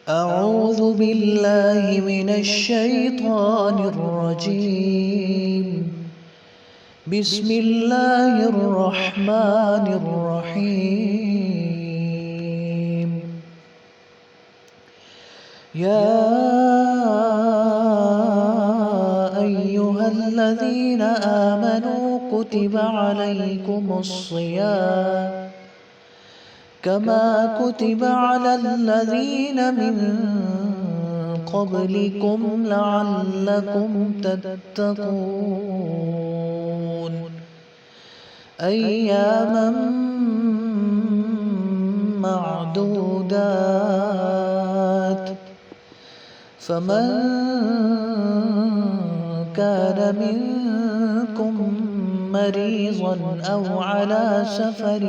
أعوذ بالله من الشيطان الرجيم. بسم الله الرحمن الرحيم. يا أيها الذين آمنوا كتب عليكم الصيام كما كتب على الذين من قبلكم لعلكم تتقون أياما معدودات. فمن كان منكم مريضا أو على سفر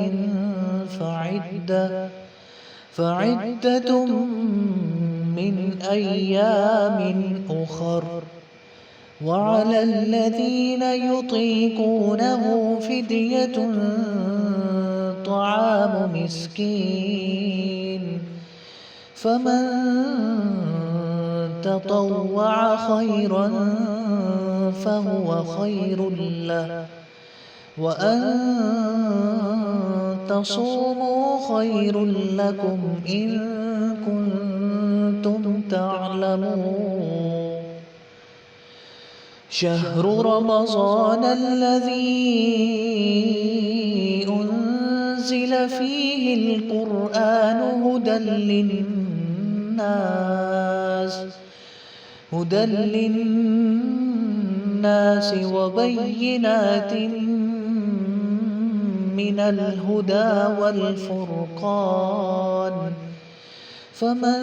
فعدة من أيام أخر. وعلى الذين يطيقونه فدية طعام مسكين، فمن تطوع خيرا فهو خير له، وأن تصوموا خير لكم إن كنتم تعلمون. شهر رمضان الذي أنزل فيه القرآن هدى للناس وبينات من الهدى والفرقان، فمن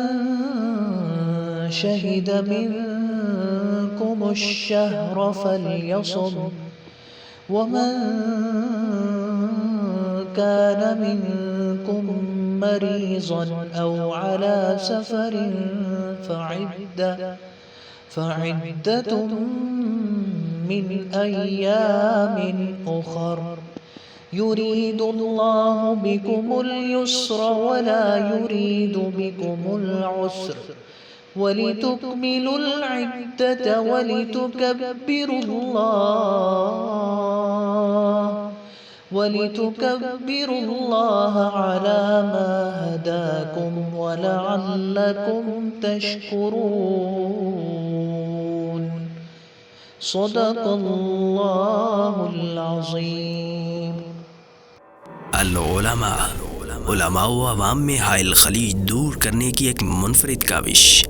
شهد منكم الشهر فليصم، ومن كان منكم مريضا أو على سفر فعدة من أيام أخر. يريد الله بكم اليسر ولا يريد بكم العسر، ولتكملوا العدة ولتكبروا الله على ما هداكم ولعلكم تشكرون. صدق الله العظيم. उलमा व अवाम में हाइल खलीज दूर करने की एक मुनफरिद काविश।